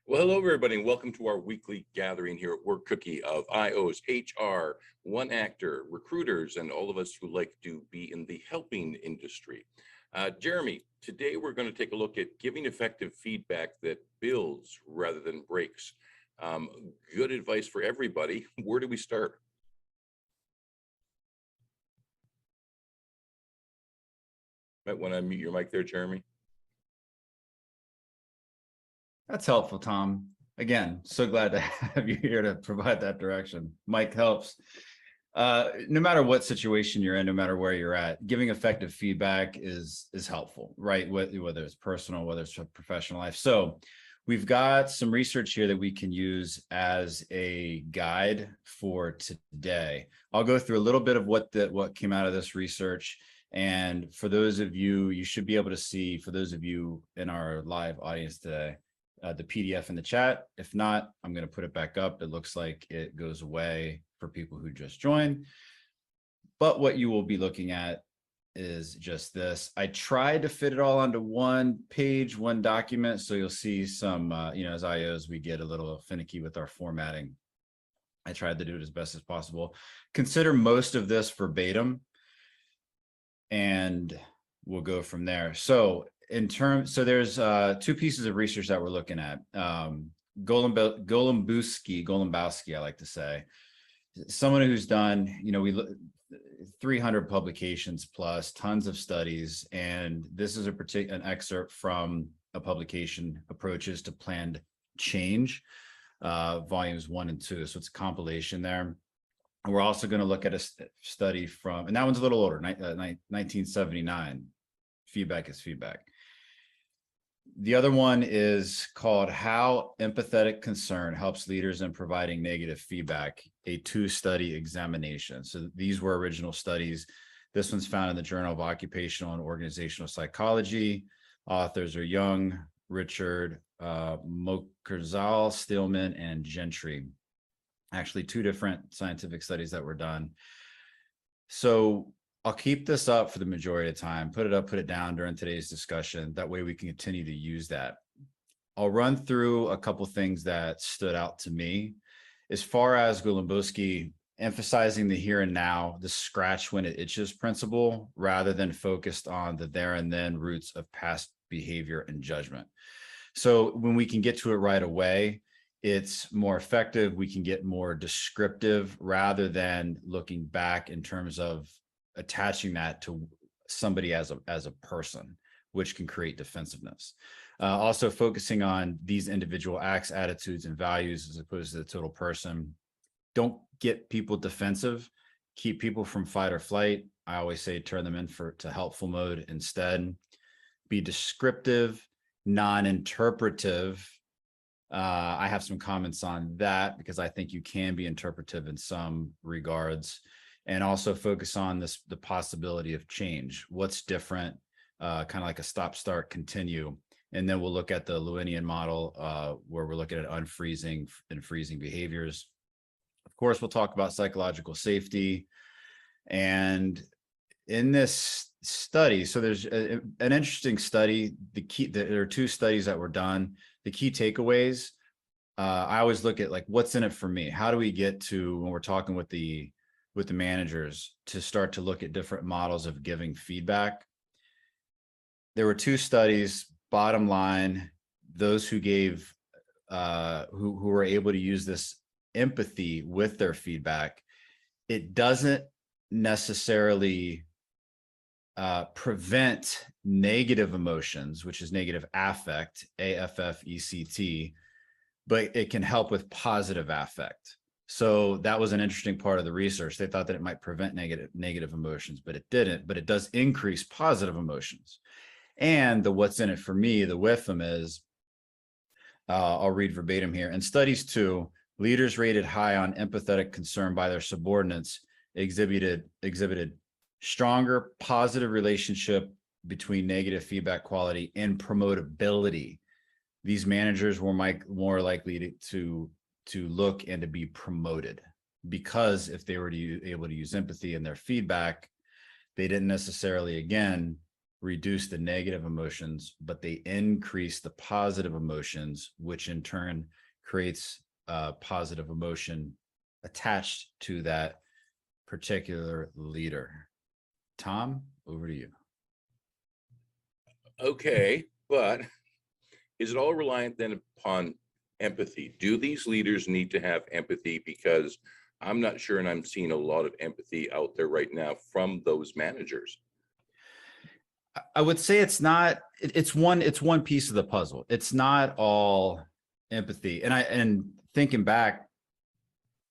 Well, hello, everybody, and welcome to our weekly gathering here at Work Cookie of IOs, HR, one actor, recruiters, and all of us who like to be in the helping industry. Jeremy, today we're going to take a look at giving effective feedback that builds rather than breaks. Um, Good advice for everybody. Where do we start? Might want to unmute your mic there, Jeremy. That's helpful, Tom. Again, so glad to have you here to provide that direction. Mike helps. No matter what situation you're in, no matter where you're at, giving effective feedback is helpful, right? Whether it's personal, whether it's professional life. So we've got some research here that we can use as a guide for today. I'll go through a little bit of what came out of this research. And for those of you, you should be able to see, for those of you in our live audience today, the PDF in the chat. If not, I'm going to put it back up. It looks like it goes away for people who just joined. But what you will be looking at is just this. I tried to fit it all onto one page, one document. So you'll see some, as IOs, we get a little finicky with our formatting. I tried to do it as best as possible. Consider most of this verbatim, and we'll go from there. So there's two pieces of research that we're looking at. Golembowski, I like to say, someone who's done, 300 publications plus, tons of studies, and this is an excerpt from a publication, Approaches to Planned Change, volumes 1 and 2. So it's a compilation there. And we're also going to look at a study from, and that one's a little older, 1979. Feedback is feedback. The other one is called How Empathetic Concern Helps Leaders in Providing Negative Feedback, a 2-study examination. So these were original studies. This one's found in the Journal of Occupational and Organizational Psychology. Authors are Young, Richard, Mokerzal, Stillman, and Gentry. Actually, 2 different scientific studies that were done. So I'll keep this up for the majority of the time, put it down during today's discussion. That way we can continue to use that. I'll run through a couple things that stood out to me. As far as Golembowski emphasizing the here and now, the scratch when it itches principle, rather than focused on the there and then roots of past behavior and judgment. So when we can get to it right away, it's more effective. We can get more descriptive rather than looking back in terms of attaching that to somebody as a person, which can create defensiveness. Also focusing on these individual acts, attitudes, and values as opposed to the total person. Don't get people defensive. Keep people from fight or flight. I always say turn them to helpful mode instead. Be descriptive, non-interpretive. I have some comments on that because I think you can be interpretive in some regards. And also focus on the possibility of change. What's different, kind of like a stop, start, continue. And then we'll look at the Lewinian model where we're looking at unfreezing and freezing behaviors. Of course, we'll talk about psychological safety. And in this study, so there's an interesting study. There are 2 studies that were done. The key takeaways, I always look at like, what's in it for me? How do we get to, when we're talking with the managers, to start to look at different models of giving feedback? There were 2 studies. Bottom line, those who gave, who were able to use this empathy with their feedback, it doesn't necessarily prevent negative emotions, which is negative affect, AFFECT, but it can help with positive affect. So that was an interesting part of the research. They thought that it might prevent negative emotions, but it didn't. But it does increase positive emotions. And the what's in it for me, the WIFM is, I'll read verbatim here. In studies 2, leaders rated high on empathetic concern by their subordinates exhibited stronger positive relationship between negative feedback quality and promotability. These managers were more likely to look and to be promoted, because if they were able to use empathy in their feedback, they didn't necessarily, again, reduce the negative emotions, but they increase the positive emotions, which in turn creates a positive emotion attached to that particular leader. Tom, over to you. Okay, but is it all reliant then upon empathy? Do these leaders need to have empathy? Because I'm not sure, and I'm seeing a lot of empathy out there right now from those managers. I would say it's not, it's one piece of the puzzle. It's not all empathy. And thinking back,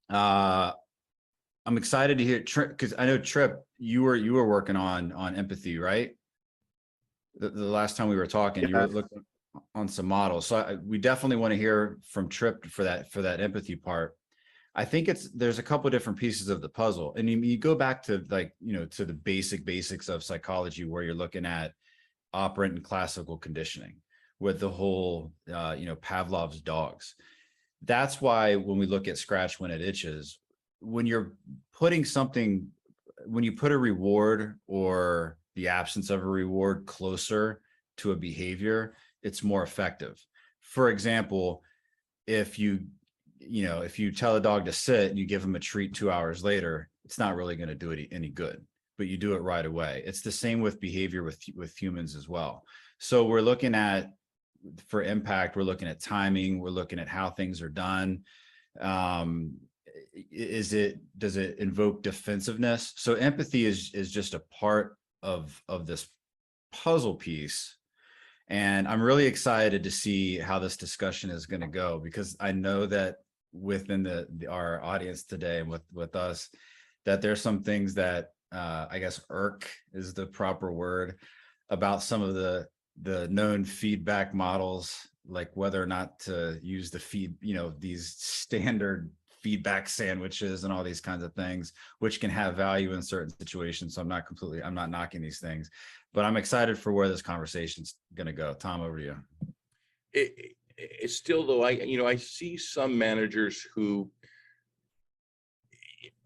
I'm excited to hear Trip, because I know Trip, you were working on empathy, right? The last time we were talking, you were Yes. looking on some models. So we definitely want to hear from Trip for that empathy part. I think there's a couple of different pieces of the puzzle, and you go back to, like, to the basics of psychology, where you're looking at operant and classical conditioning with the whole, Pavlov's dogs. That's why when we look at scratch when it itches, when you're putting something, when you put a reward or the absence of a reward closer to a behavior, it's more effective. For example, if you tell a dog to sit and you give him a treat 2 hours later, it's not really going to do it any good, but you do it right away. It's the same with behavior with humans as well. So we're looking at, for impact, we're looking at timing, we're looking at how things are done. Does it invoke defensiveness? So empathy is just a part of this puzzle piece. And I'm really excited to see how this discussion is going to go, because I know that within our audience today and with us, that there's some things that I guess irk is the proper word about some of the known feedback models, like whether or not to use these standard feedback sandwiches and all these kinds of things, which can have value in certain situations. So I'm not knocking these things, but I'm excited for where this conversation's going to go. Tom, over to you. It's still, though, I see some managers who,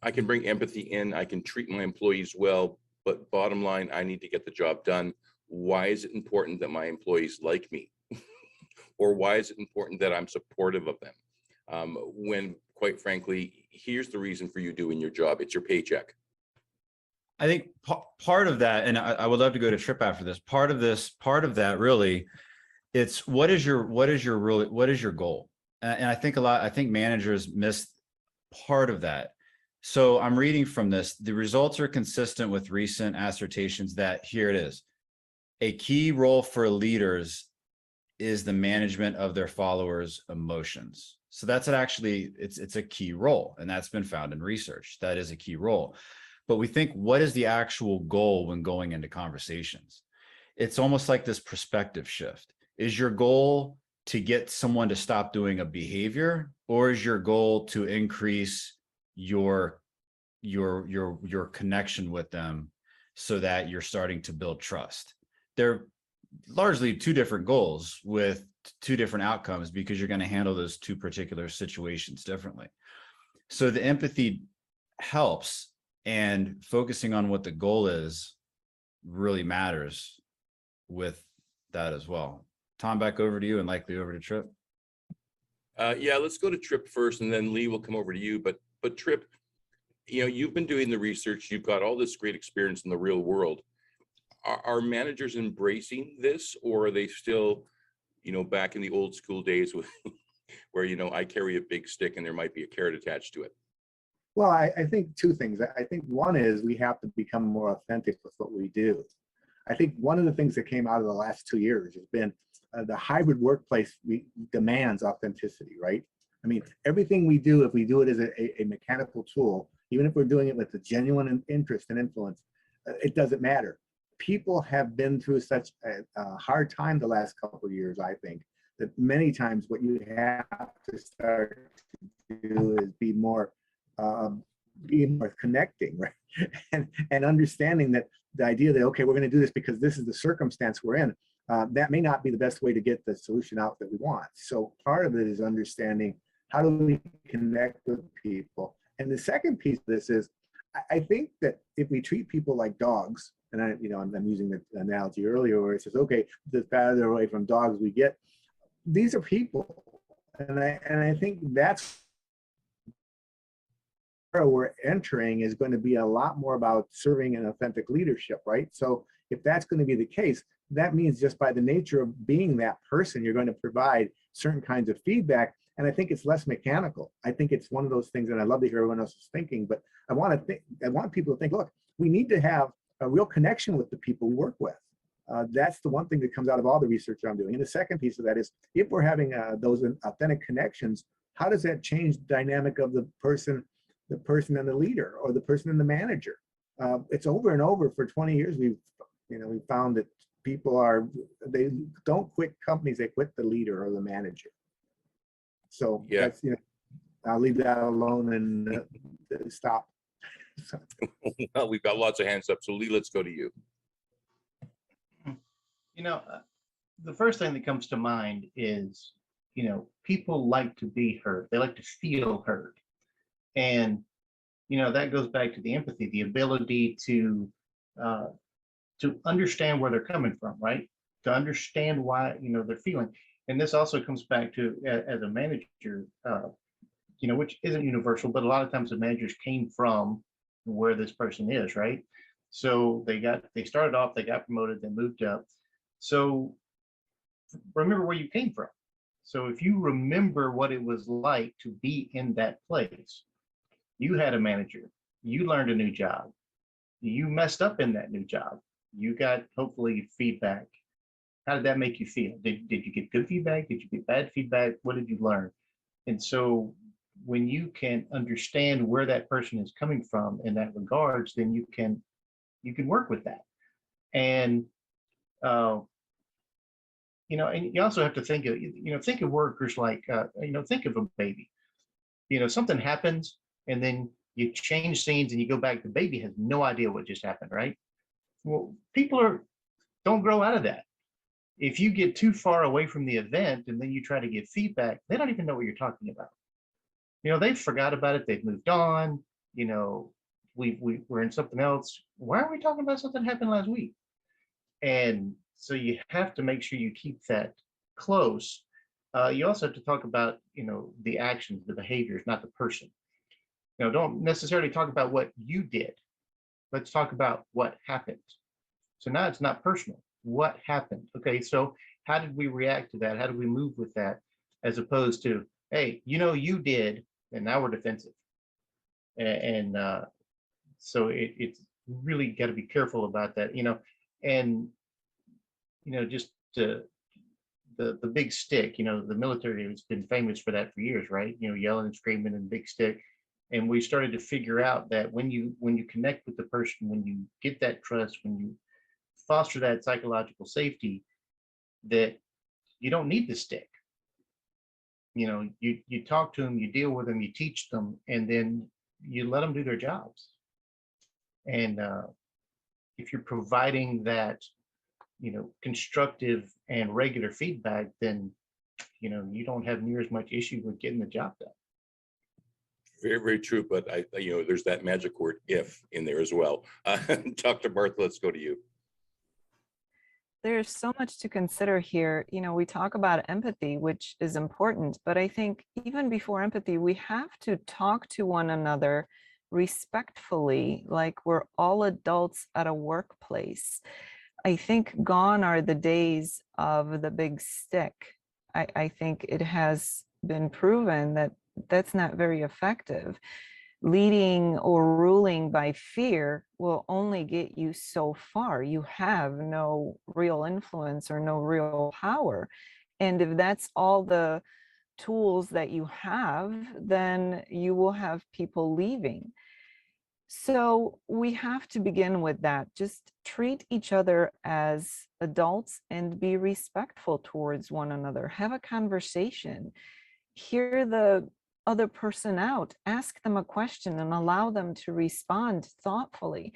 I can bring empathy in, I can treat my employees well, but bottom line, I need to get the job done. Why is it important that my employees like me? Or why is it important that I'm supportive of them? When, quite frankly, here's the reason for you doing your job. It's your paycheck. I think part of that, and I would love to go to Trip after this. Part of that really, it's what is your goal? And I think managers miss part of that. So I'm reading from this. The results are consistent with recent assertions that, here it is, a key role for leaders is the management of their followers' emotions. So that's it's a key role, and that's been found in research. That is a key role. But we think, what is the actual goal when going into conversations? It's almost like this perspective shift. Is your goal to get someone to stop doing a behavior, or is your goal to increase your connection with them so that you're starting to build trust? They're largely two different goals with two different outcomes, because you're going to handle those two particular situations differently. So the empathy helps, and focusing on what the goal is really matters with that as well. Tom, back over to you, and likely over to Trip. Yeah, let's go to Trip first, and then Lee will come over to you. But Trip, you've been doing the research. You've got all this great experience in the real world. Are managers embracing this, or are they still, back in the old school days where, I carry a big stick and there might be a carrot attached to it? Well, I think two things. I think one is we have to become more authentic with what we do. I think one of the things that came out of the last 2 years has been the hybrid workplace demands authenticity, right? I mean, everything we do, if we do it as a mechanical tool, even if we're doing it with a genuine interest and influence, it doesn't matter. People have been through such a hard time the last couple of years, I think, that many times what you have to start to do is be more connecting, right? and understanding that the idea that, okay, we're going to do this because this is the circumstance we're in, that may not be the best way to get the solution out that we want. So part of it is understanding, how do we connect with people? And the second piece of this is, I think that if we treat people like dogs, and I'm using the analogy earlier where it says, okay, the farther away from dogs we get, these are people. And I think that's where we're entering is going to be a lot more about serving and authentic leadership, right? So if that's going to be the case, that means just by the nature of being that person, you're going to provide certain kinds of feedback. And I think it's less mechanical. I think it's one of those things, and I love to hear everyone else's thinking, but I want people to think, look, we need to have a real connection with the people we work with. That's the one thing that comes out of all the research I'm doing. And the second piece of that is, if we're having those authentic connections, how does that change the dynamic of the person and the leader, or the person and the manager? It's over and over for 20 years. We've found that they don't quit companies, they quit the leader or the manager. So Yeah. that's, I'll leave that alone and stop. Well, we've got lots of hands up. So Lee, let's go to you. The first thing that comes to mind is, people like to be heard. They like to feel heard. And, that goes back to the empathy, the ability to understand where they're coming from, right? To understand why, they're feeling. And this also comes back to, as a manager, which isn't universal, but a lot of times the managers came from where this person is, right? So they started off, they got promoted, they moved up. So remember where you came from. So if you remember what it was like to be in that place, you had a manager, you learned a new job, you messed up in that new job, you got hopefully feedback. How did that make you feel? Did you get good feedback? Did you get bad feedback? What did you learn? And so when you can understand where that person is coming from in that regards, then you can work with that. And and you also have to think of workers like think of a baby. Something happens and then you change scenes and you go back, the baby has no idea what just happened, right? Well, people don't grow out of that. If you get too far away from the event and then you try to give feedback, they don't even know what you're talking about. They've forgot about it. They've moved on. We're in something else. Why are we talking about something that happened last week? And so you have to make sure you keep that close. You also have to talk about, the actions, the behaviors, not the person. Don't necessarily talk about what you did. Let's talk about what happened. So now it's not personal. What happened? Okay, so how did we react to that? How did we move with that? As opposed to, hey, you did, and now we're defensive. And so it's really got to be careful about that, and just the big stick. The military has been famous for that for years, right? Yelling and screaming and big stick. And we started to figure out that when you connect with the person, when you get that trust, when you foster that psychological safety, that you don't need the stick. You talk to them, you deal with them, you teach them, and then you let them do their jobs. And if you're providing that, constructive and regular feedback, then, you don't have near as much issue with getting the job done. Very, very true. But there's that magic word "if" in there as well. Dr. Barth, let's go to you. There's so much to consider here. We talk about empathy, which is important, but I think even before empathy, we have to talk to one another respectfully, like we're all adults at a workplace. I think gone are the days of the big stick. I think it has been proven that that's not very effective. Leading or ruling by fear will only get you so far. You have no real influence or no real power. And if that's all the tools that you have, then you will have people leaving. So we have to begin with that. Just treat each other as adults and be respectful towards one another. Have a conversation. Hear the other person out, ask them a question and allow them to respond thoughtfully.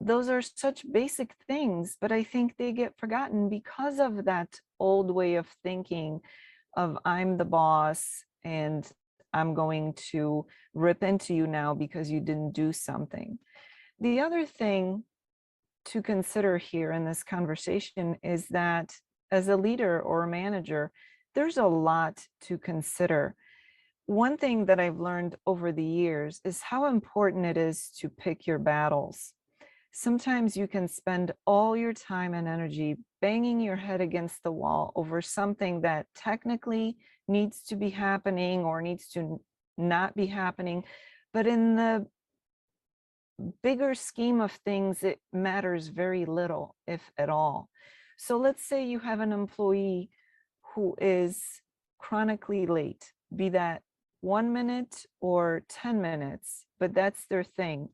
Those are such basic things, but I think they get forgotten because of that old way of thinking of I'm the boss and I'm going to rip into you now because you didn't do something. The other thing to consider here in this conversation is that as a leader or a manager, there's a lot to consider. One thing that I've learned over the years is how important it is to pick your battles. Sometimes you can spend all your time and energy banging your head against the wall over something that technically needs to be happening or needs to not be happening. But in the bigger scheme of things, it matters very little, if at all. So let's say you have an employee who is chronically late, be that 1 minute or 10 minutes, but that's their thing.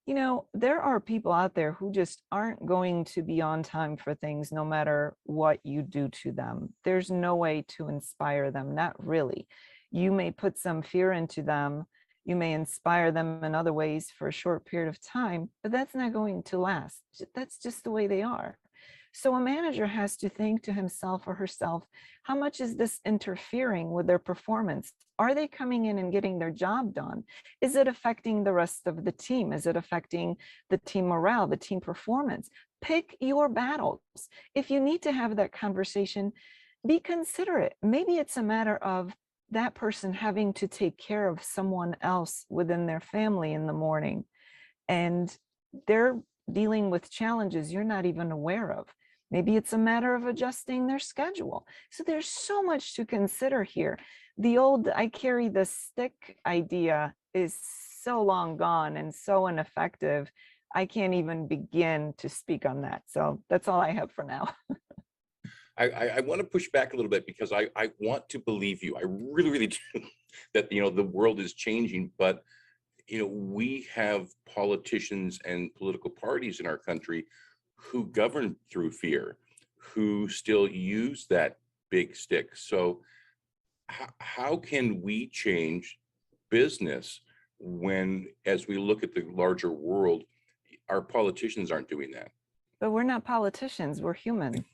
You know, there are people out there who just aren't going to be on time for things no matter what you do to them. There's no way to inspire them, not really. You may put some fear into them. You may inspire them in other ways for a short period of time, but that's not going to last. That's just the way they are. So a manager has to think to himself or herself, how much is this interfering with their performance? Are they coming in and getting their job done? Is it affecting the rest of the team? Is it affecting the team morale, the team performance? Pick your battles. If you need to have that conversation, be considerate. Maybe it's a matter of that person having to take care of someone else within their family in the morning, and they're dealing with challenges you're not even aware of. Maybe it's a matter of adjusting their schedule. So there's so much to consider here. The old "I carry the stick" idea is so long gone and so ineffective. I can't even begin to speak on that. So that's all I have for now. I want to push back a little bit because I want to believe you. I really, really do that, the world is changing, but, we have politicians and political parties in our country who govern through fear, who still use that big stick. So how can we change business when, as we look at the larger world, our politicians aren't doing that? But we're not politicians, we're human.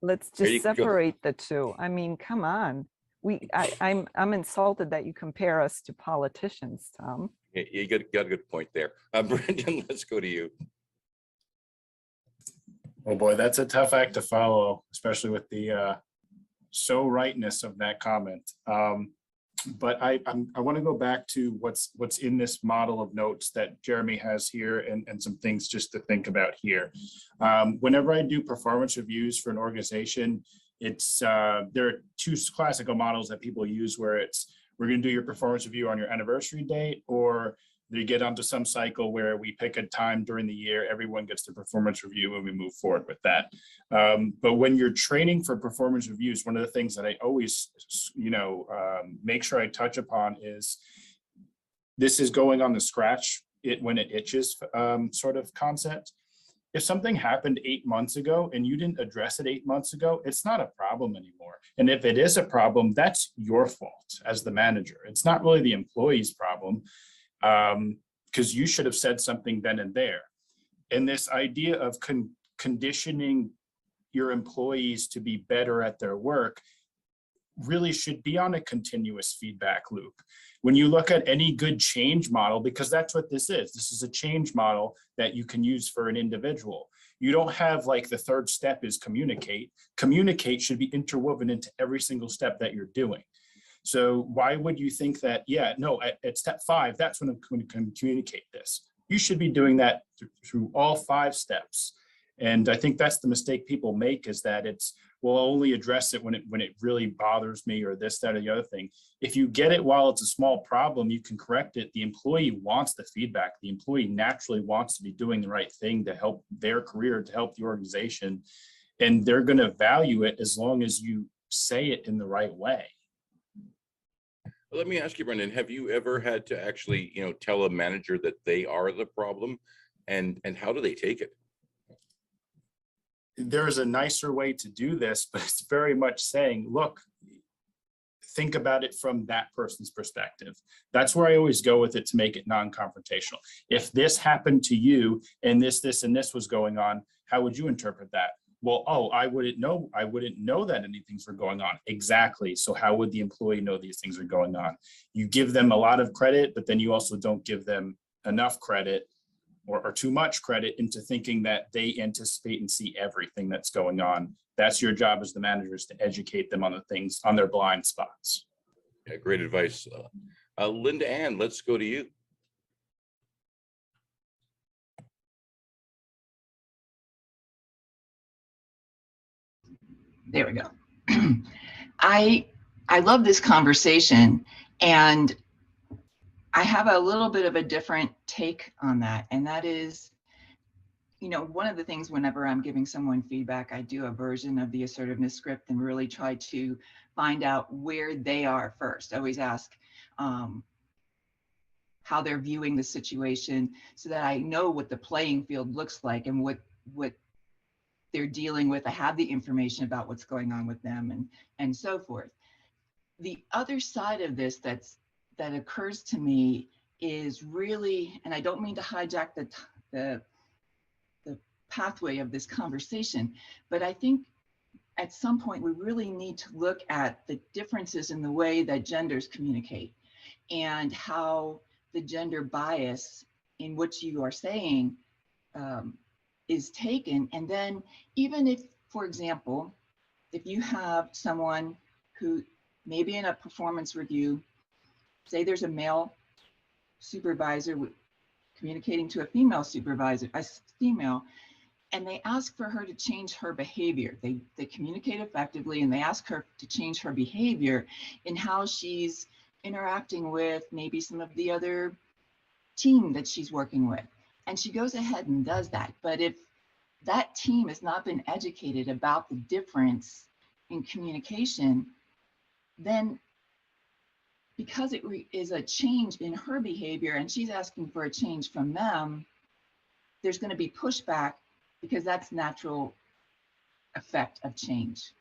Let's There just you go. separate the two. I mean, come on. I'm insulted that you compare us to politicians, Tom. Yeah, you got a good point there. Brendan, let's go to you. Oh boy, that's a tough act to follow, especially with the so rightness of that comment. But I want to go back to what's in this model of notes that Jeremy has here, and some things just to think about here. Whenever I do performance reviews for an organization, it's there are two classical models that people use where it's, we're going to do your performance review on your anniversary date, or you get onto some cycle where we pick a time during the year, everyone gets the performance review and we move forward with that. But when you're training for performance reviews, one of the things that I always, make sure I touch upon is this is going on the scratch it when it itches sort of concept. If something happened 8 months ago and you didn't address it 8 months ago, it's not a problem anymore. And if it is a problem, that's your fault as the manager. It's not really the employee's problem, because you should have said something then and there. And this idea of conditioning your employees to be better at their work really should be on a continuous feedback loop. When you look at any good change model, because that's what this is a change model that you can use for an individual. You don't have like the third step is communicate. Communicate should be interwoven into every single step that you're doing. So why would you think that, at step 5, that's when I'm going to communicate this. You should be doing that through all 5 steps. And I think that's the mistake people make, is that we'll only address it when it really bothers me, or this, that, or the other thing. If you get it while it's a small problem, you can correct it. The employee wants the feedback. The employee naturally wants to be doing the right thing to help their career, to help the organization. And they're going to value it as long as you say it in the right way. Let me ask you, Brendan, have you ever had to actually, tell a manager that they are the problem, and how do they take it? There is a nicer way to do this, but it's very much saying, look, think about it from that person's perspective. That's where I always go with it to make it non-confrontational. If this happened to you and this, and this was going on, how would you interpret that? Well, I wouldn't know that anything's going on. Exactly. So how would the employee know these things are going on? You give them a lot of credit, but then you also don't give them enough credit. or too much credit into thinking that they anticipate and see everything that's going on. That's your job as the managers, to educate them on the things, on their blind spots. Yeah, great advice. Linda Ann, let's go to you. There we go. I love this conversation, and I have a little bit of a different take on that. And that is, you know, one of the things whenever I'm giving someone feedback, I do a version of the assertiveness script and really try to find out where they are first. I always ask how they're viewing the situation so that I know what the playing field looks like and what they're dealing with. I have the information about what's going on with them and so forth. The other side of this that occurs to me is really, and I don't mean to hijack the pathway of this conversation, but I think at some point we really need to look at the differences in the way that genders communicate and how the gender bias in what you are saying is taken. And then even if, for example, if you have someone who maybe in a performance review, say there's a male supervisor communicating to a female supervisor, a female, and they ask for her to change her behavior. They communicate effectively and they ask her to change her behavior in how she's interacting with maybe some of the other team that she's working with. And she goes ahead and does that. But if that team has not been educated about the difference in communication, then because it is a change in her behavior and she's asking for a change from them, there's going to be pushback because that's natural effect of change.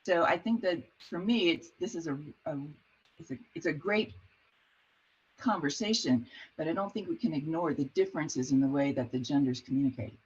So I think that for me, this is a great conversation, but I don't think we can ignore the differences in the way that the genders communicate.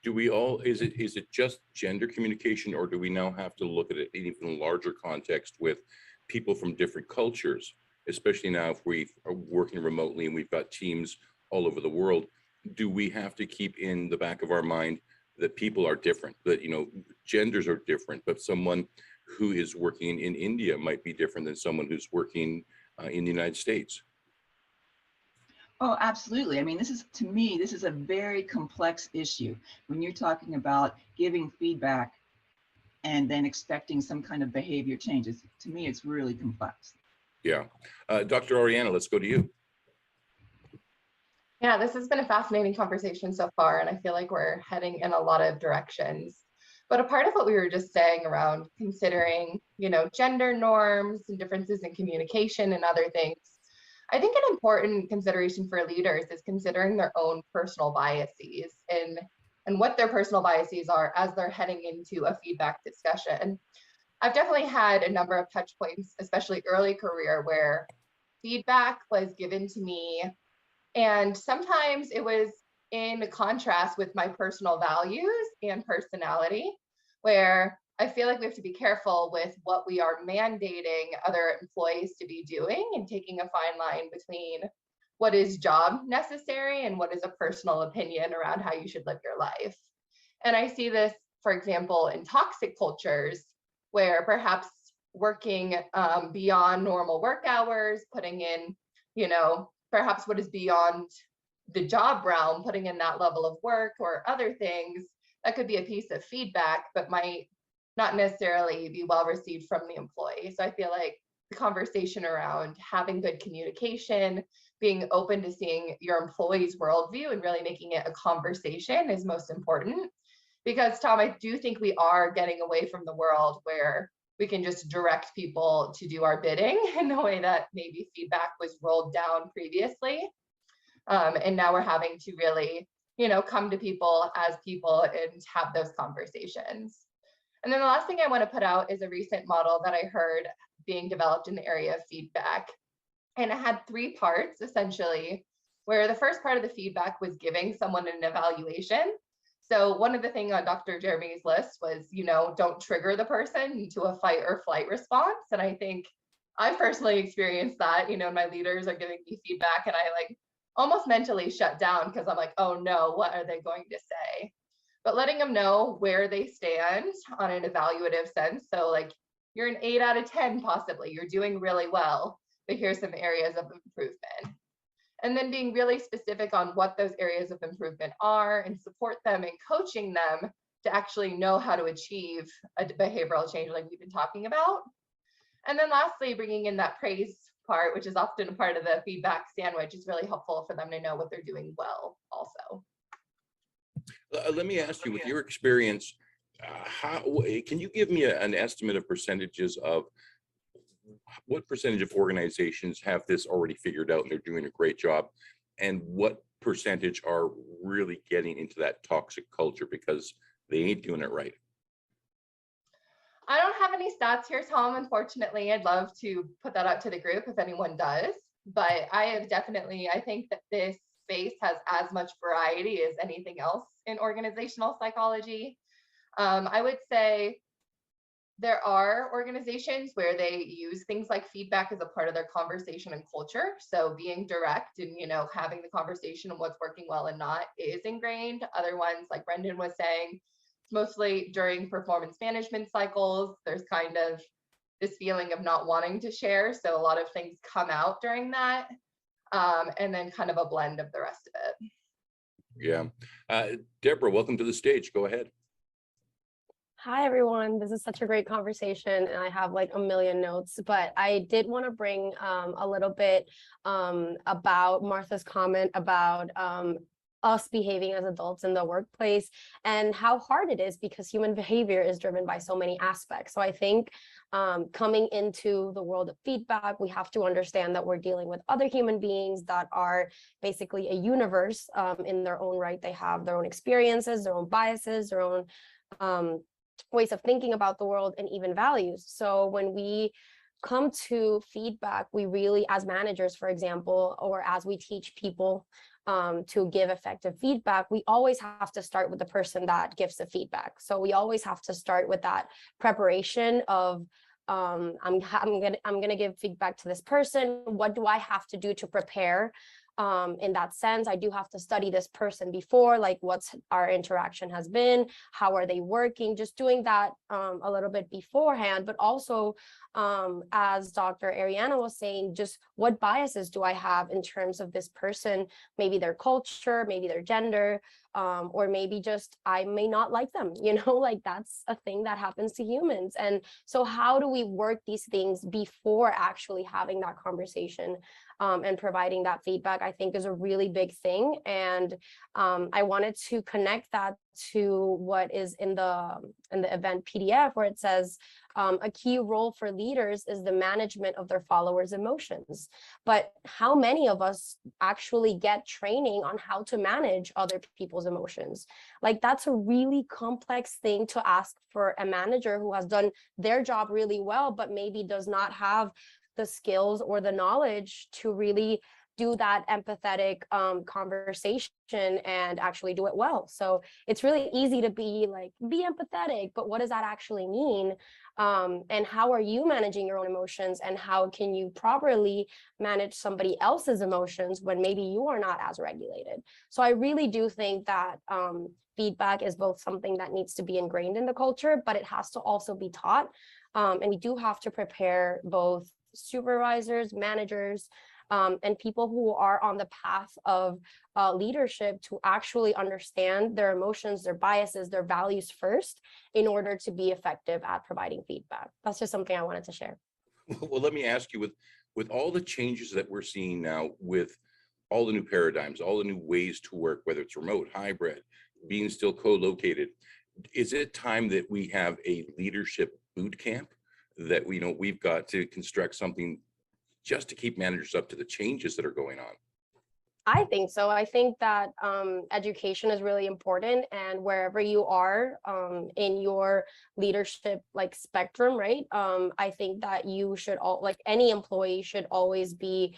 Do we all, is it just gender communication, or do we now have to look at it in even larger context with people from different cultures, especially now if we are working remotely and we've got teams all over the world? Do we have to keep in the back of our mind that people are different, that, you know, genders are different, but someone who is working in India might be different than someone who's working in the United States? Oh, absolutely. I mean, to me, this is a very complex issue. When you're talking about giving feedback and then expecting some kind of behavior changes, to me, it's really complex. Yeah. Dr. Oriana, let's go to you. Yeah, this has been a fascinating conversation so far, and I feel like we're heading in a lot of directions. But a part of what we were just saying around considering, you know, gender norms and differences in communication and other things, I think an important consideration for leaders is considering their own personal biases and what their personal biases are as they're heading into a feedback discussion. I've definitely had a number of touch points, especially early career, where feedback was given to me, and sometimes it was in contrast with my personal values and personality, where I feel like we have to be careful with what we are mandating other employees to be doing and taking a fine line between what is job necessary and what is a personal opinion around how you should live your life. And I see this, for example, in toxic cultures where perhaps working beyond normal work hours, putting in, you know, perhaps what is beyond the job realm, putting in that level of work or other things, that could be a piece of feedback, but might not necessarily be well received from the employee. So I feel like the conversation around having good communication, being open to seeing your employee's worldview and really making it a conversation is most important. Because Tom, I do think we are getting away from the world where we can just direct people to do our bidding in the way that maybe feedback was rolled down previously. And now we're having to really, you know, come to people as people and have those conversations. And then the last thing I want to put out is a recent model that I heard being developed in the area of feedback. And it had 3 parts essentially, where the first part of the feedback was giving someone an evaluation. So one of the things on Dr. Jeremy's list was, you know, don't trigger the person into a fight or flight response. And I think I've personally experienced that, you know, my leaders are giving me feedback and I like almost mentally shut down because I'm like, oh no, what are they going to say? But letting them know where they stand on an evaluative sense. So like you're an 8 out of 10, possibly, you're doing really well, but here's some areas of improvement. And then being really specific on what those areas of improvement are and support them and coaching them to actually know how to achieve a behavioral change like we've been talking about. And then lastly, bringing in that praise part, which is often a part of the feedback sandwich, is really helpful for them to know what they're doing well also. Let me ask you, with your experience, how can you give me an estimate of percentages of what percentage of organizations have this already figured out and they're doing a great job, and what percentage are really getting into that toxic culture because they ain't doing it right? I don't have any stats here, Tom, unfortunately. I'd love to put that out to the group if anyone does, but I think that this space has as much variety as anything else in organizational psychology. I would say there are organizations where they use things like feedback as a part of their conversation and culture. So being direct and, having the conversation on what's working well and not is ingrained. Other ones, like Brendan was saying, mostly during performance management cycles, there's kind of this feeling of not wanting to share. So a lot of things come out during that. And then kind of a blend of the rest of it. Yeah. Deborah, welcome to the stage. Go ahead. Hi, everyone. This is such a great conversation, and I have like a million notes, but I did want to bring a little bit about Martha's comment about us behaving as adults in the workplace and how hard it is because human behavior is driven by so many aspects. So I think coming into the world of feedback, we have to understand that we're dealing with other human beings that are basically a universe in their own right. They have their own experiences, their own biases, their own ways of thinking about the world, and even values. So when we come to feedback, we really, as managers, for example, or as we teach people to give effective feedback, we always have to start with the person that gives the feedback. So we always have to start with that preparation of I'm gonna give feedback to this person. What do I have to do to prepare? In that sense, I do have to study this person before, like what's our interaction has been, how are they working, just doing that a little bit beforehand, but also as Dr. Ariana was saying, just what biases do I have in terms of this person, maybe their culture, maybe their gender, or maybe just I may not like them, like that's a thing that happens to humans. And so how do we work these things before actually having that conversation and providing that feedback, I think is a really big thing. And I wanted to connect that to what is in the event PDF, where it says a key role for leaders is the management of their followers' emotions. But how many of us actually get training on how to manage other people's emotions? Like, that's a really complex thing to ask for a manager who has done their job really well, but maybe does not have the skills or the knowledge to really do that empathetic conversation and actually do it well. So it's really easy to be empathetic, but what does that actually mean? And how are you managing your own emotions, and how can you properly manage somebody else's emotions when maybe you are not as regulated? So I really do think that feedback is both something that needs to be ingrained in the culture, but it has to also be taught. And we do have to prepare both supervisors, managers, and people who are on the path of leadership to actually understand their emotions, their biases, their values first, in order to be effective at providing feedback. That's just something I wanted to share. Well, let me ask you, with all the changes that we're seeing now, with all the new paradigms, all the new ways to work, whether it's remote, hybrid, being still co-located, is it time that we have a leadership boot camp that we've got to construct something just to keep managers up to the changes that are going on? I think so. I think that education is really important, and wherever you are in your leadership spectrum, right? I think that you should any employee should always be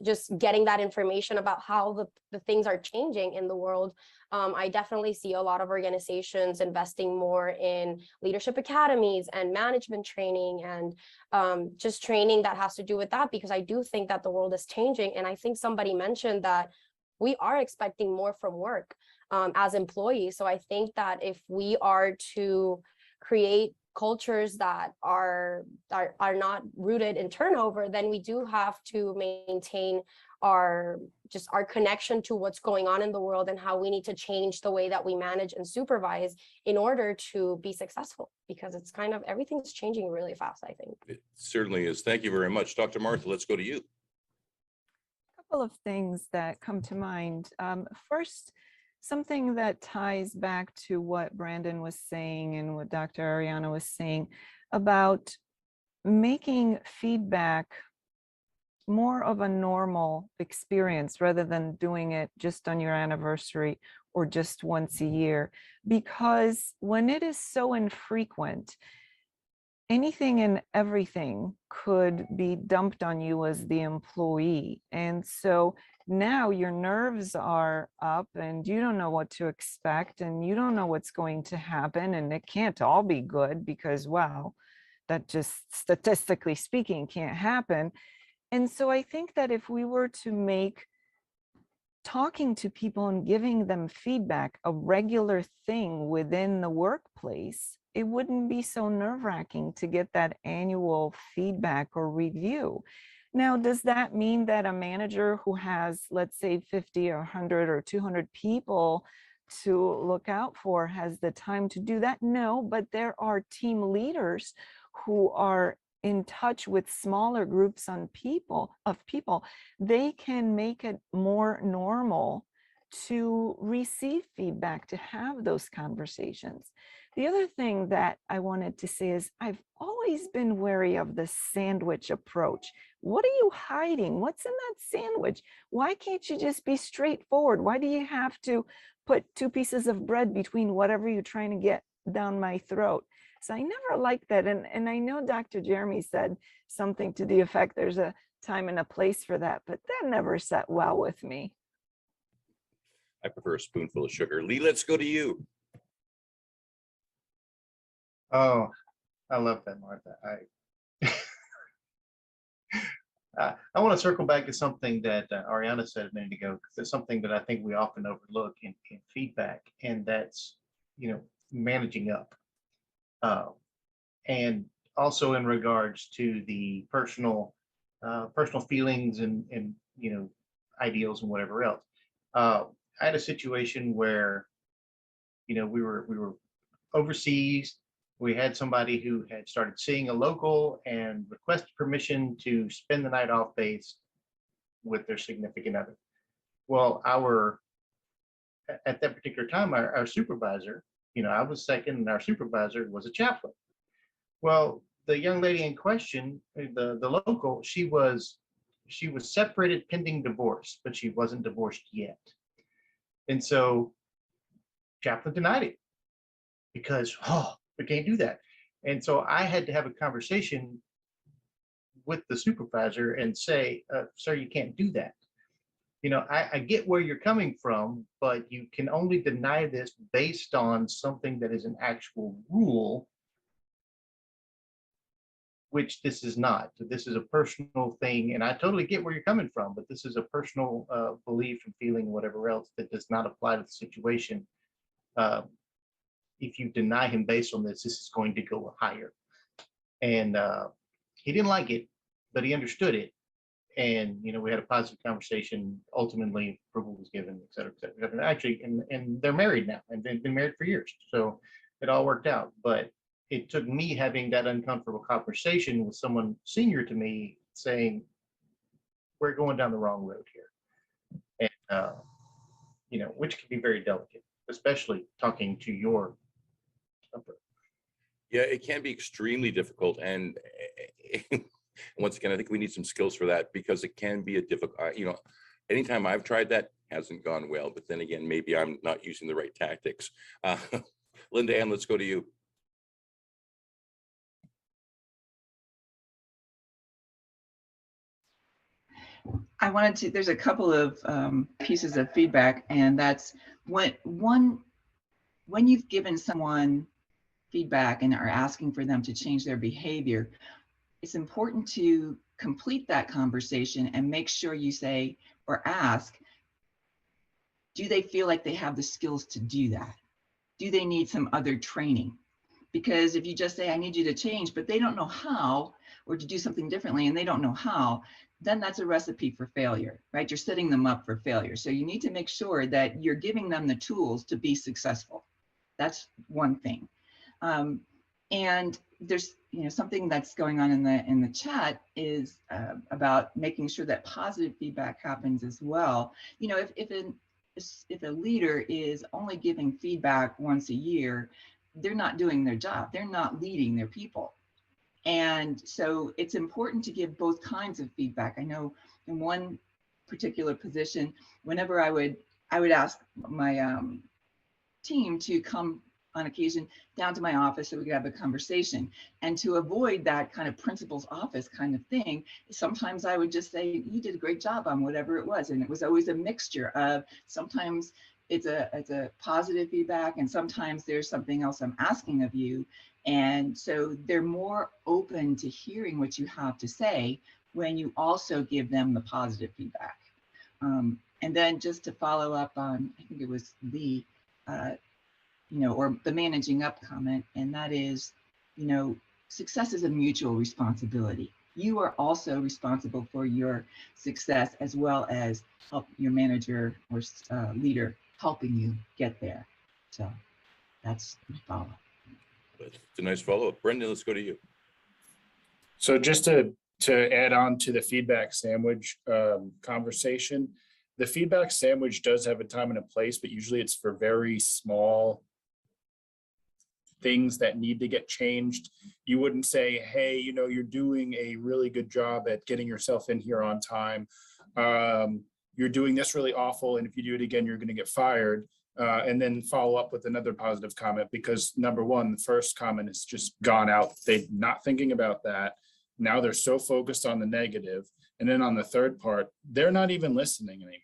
just getting that information about how the things are changing in the world. I definitely see a lot of organizations investing more in leadership academies and management training and just training that has to do with that, because I do think that the world is changing. And I think somebody mentioned that we are expecting more from work as employees. So I think that if we are to create cultures that are not rooted in turnover, then we do have to maintain our connection to what's going on in the world and how we need to change the way that we manage and supervise in order to be successful, because it's kind of everything's changing really fast, I think. It certainly is. Thank you very much. Dr. Martha, let's go to you. Couple of things that come to mind. First, something that ties back to what Brandon was saying and what Dr. Ariana was saying about making feedback more of a normal experience rather than doing it just on your anniversary or just once a year. Because when it is so infrequent, anything and everything could be dumped on you as the employee. And so now your nerves are up and you don't know what to expect and you don't know what's going to happen. And it can't all be good because, wow, that just statistically speaking can't happen. And so I think that if we were to make talking to people and giving them feedback a regular thing within the workplace, it wouldn't be so nerve-wracking to get that annual feedback or review. Now, does that mean that a manager who has, let's say, 50 or 100 or 200 people to look out for has the time to do that? No, but there are team leaders who are in touch with smaller groups of people. They can make it more normal to receive feedback, to have those conversations. The other thing that I wanted to say is I've always been wary of the sandwich approach. What are you hiding? What's in that sandwich? Why can't you just be straightforward? Why do you have to put two pieces of bread between whatever you're trying to get down my throat? So I never liked that. And I know Dr. Jeremy said something to the effect there's a time and a place for that, but that never sat well with me. I prefer a spoonful of sugar. Lee, let's go to you. Oh, I love that, Martha. I want to circle back to something that Ariana said a minute ago, because it's something that I think we often overlook in feedback, and that's, managing up. And also in regards to the personal feelings and ideals and whatever else. I had a situation where, we were overseas. We had somebody who had started seeing a local and requested permission to spend the night off base with their significant other. Well, at that particular time, our supervisor, I was second and our supervisor was a chaplain. Well, the young lady in question, the local, she was separated pending divorce, but she wasn't divorced yet. And so chaplain denied it because, we can't do that. And so I had to have a conversation with the supervisor and say, sir, you can't do that. I get where you're coming from, but you can only deny this based on something that is an actual rule, which this is not. This is a personal thing, and I totally get where you're coming from, but this is a personal belief and feeling, whatever else, that does not apply to the situation. If you deny him based on this is going to go higher. And he didn't like it, but he understood it. And, we had a positive conversation. Ultimately, approval was given, et cetera, et cetera. Actually, and they're married now, and they've been married for years. So it all worked out. But it took me having that uncomfortable conversation with someone senior to me saying, we're going down the wrong road here. And, which can be very delicate, especially talking to your upper. Yeah, it can be extremely difficult. And once again, I think we need some skills for that, because it can be a difficult, anytime I've tried that, hasn't gone well. But then again, maybe I'm not using the right tactics. Linda Ann, let's go to you. I wanted to, there's a couple of pieces of feedback, and that's when you've given someone feedback and are asking for them to change their behavior, it's important to complete that conversation and make sure you say or ask, do they feel like they have the skills to do that? Do they need some other training? Because if you just say, I need you to change, but they don't know how, or to do something differently and they don't know how, then that's a recipe for failure, right? You're setting them up for failure. So you need to make sure that you're giving them the tools to be successful. That's one thing. And there's, something that's going on in the chat is about making sure that positive feedback happens as well. If a leader is only giving feedback once a year, they're not doing their job. They're not leading their people. And so it's important to give both kinds of feedback. I know in one particular position, whenever I would ask my team to come on occasion down to my office so we could have a conversation. And to avoid that kind of principal's office kind of thing, sometimes I would just say, you did a great job on whatever it was. And it was always a mixture of, sometimes it's a positive feedback, and sometimes there's something else I'm asking of you. And so they're more open to hearing what you have to say when you also give them the positive feedback. And then just to follow up on, I think it was Lee, or the managing up comment, and that is, success is a mutual responsibility. You are also responsible for your success, as well as help your manager or leader helping you get there. So that's my follow-up. It's a nice follow-up. Brendan, let's go to you. So just to add on to the feedback sandwich conversation, the feedback sandwich does have a time and a place, but usually it's for very small things that need to get changed. You wouldn't say, hey, you're doing a really good job at getting yourself in here on time. You're doing this really awful, and if you do it again, you're going to get fired. And then follow up with another positive comment, because number one, the first comment is just gone out. They're not thinking about that. Now they're so focused on the negative. And then on the third part, they're not even listening anymore.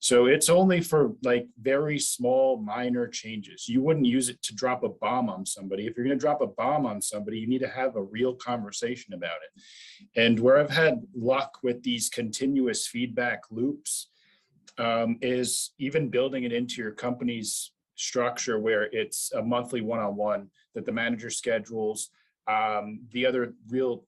So it's only for like very small, minor changes. You wouldn't use it to drop a bomb on somebody. If you're going to drop a bomb on somebody, you need to have a real conversation about it. And where I've had luck with these continuous feedback loops is even building it into your company's structure, where it's a monthly one-on-one that the manager schedules. The other real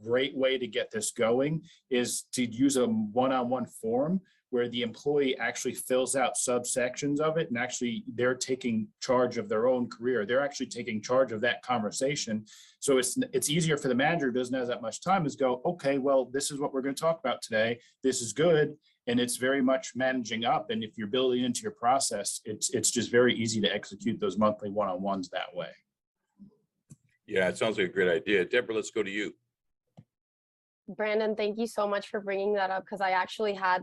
great way to get this going is to use a one-on-one form where the employee actually fills out subsections of it, and actually they're taking charge of their own career. They're actually taking charge of that conversation. So it's easier for the manager who doesn't have that much time is go, okay, well, this is what we're going to talk about today. This is good. And it's very much managing up. And if you're building into your process, it's just very easy to execute those monthly one-on-ones that way. Yeah, it sounds like a great idea. Deborah, let's go to you. Brandon, thank you so much for bringing that up, because I actually had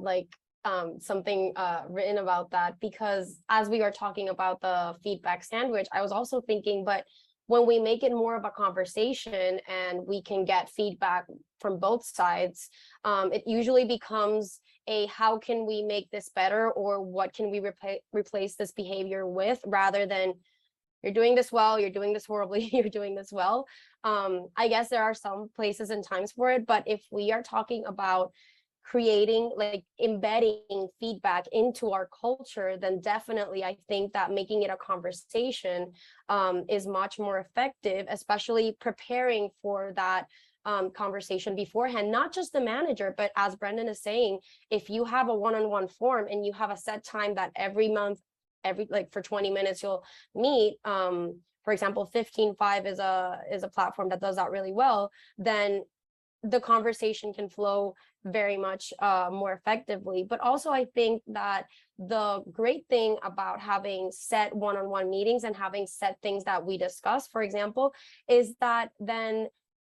something written about that, because as we are talking about the feedback sandwich, I was also thinking, but when we make it more of a conversation and we can get feedback from both sides, it usually becomes how can we make this better, or what can we replace this behavior with, rather than you're doing this well, you're doing this horribly, you're doing this well. I guess there are some places and times for it, but if we are talking about creating, embedding feedback into our culture, then definitely I think that making it a conversation is much more effective, especially preparing for that conversation beforehand. Not just the manager, but as Brendan is saying, if you have a one-on-one form and you have a set time that every month, for 20 minutes you'll meet, for example, 15Five is a platform that does that really well, then the conversation can flow very much more effectively. But also I think that the great thing about having set one-on-one meetings and having set things that we discuss, for example, is that then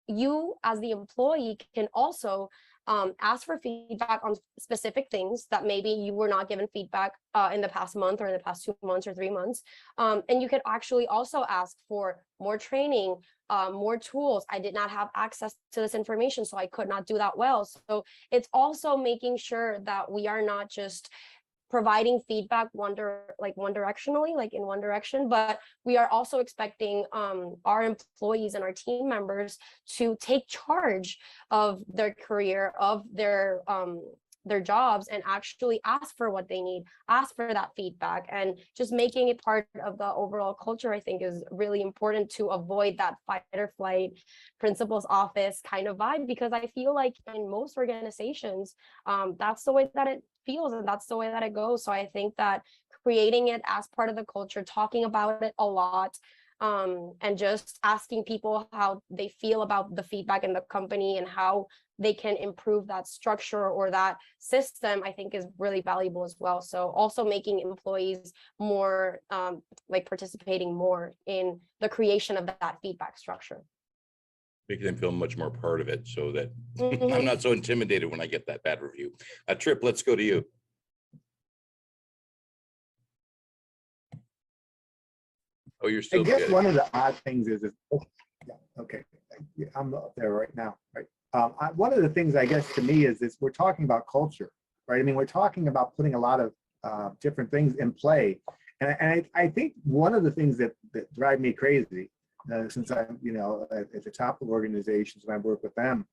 you as the employee can also ask for feedback on specific things that maybe you were not given feedback in the past month or in the past 2 months or 3 months. And you could actually also ask for more training, more tools. I did not have access to this information, so I could not do that well. So it's also making sure that we are not just providing feedback one directionally, like in one direction, but we are also expecting our employees and our team members to take charge of their career, of their jobs, and actually ask for what they need, ask for that feedback, and just making it part of the overall culture, I think, is really important to avoid that fight or flight principal's office kind of vibe, because I feel like in most organizations, that's the way that it feels and that's the way that it goes. So I think that creating it as part of the culture, talking about it a lot, and just asking people how they feel about the feedback in the company and how they can improve that structure or that system, I think is really valuable as well. So also making employees more like participating more in the creation of that feedback structure. Making them feel much more part of it so that Mhm. I'm not so intimidated when I get that bad review. Trip, let's go to you. Oh, you're I still guess good. one of the odd things is, yeah, okay, yeah, I'm up there right now, right? One of the things I guess to me is we're talking about culture, right? I mean, we're talking about putting a lot of different things in play. And I think one of the things that drive me crazy, since I'm, at the top of organizations when I work with them,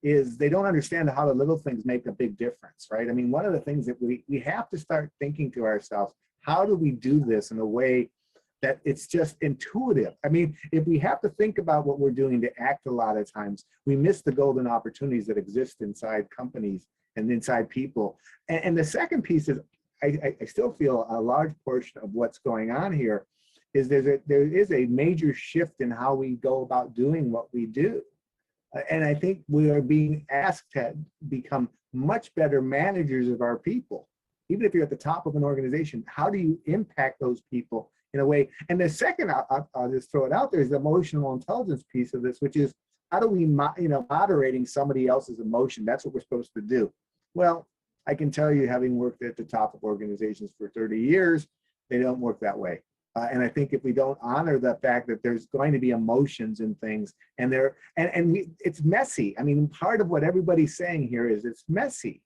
is they don't understand how the little things make a big difference, right? I mean, one of the things that we have to start thinking to ourselves, how do we do this in a way that it's just intuitive? I mean, if we have to think about what we're doing to act, a lot of times we miss the golden opportunities that exist inside companies and inside people. And the second piece is, I still feel a large portion of what's going on here is there is a major shift in how we go about doing what we do. And I think we are being asked to become much better managers of our people. Even if you're at the top of an organization, how do you impact those people in a way? And the second, I'll just throw it out there, is the emotional intelligence piece of this, which is how do we, moderating somebody else's emotion? That's what we're supposed to do. Well, I can tell you, having worked at the top of organizations for 30 years, they don't work that way. And I think if we don't honor the fact that there's going to be emotions and things, and it's messy. I mean, part of what everybody's saying here is it's messy,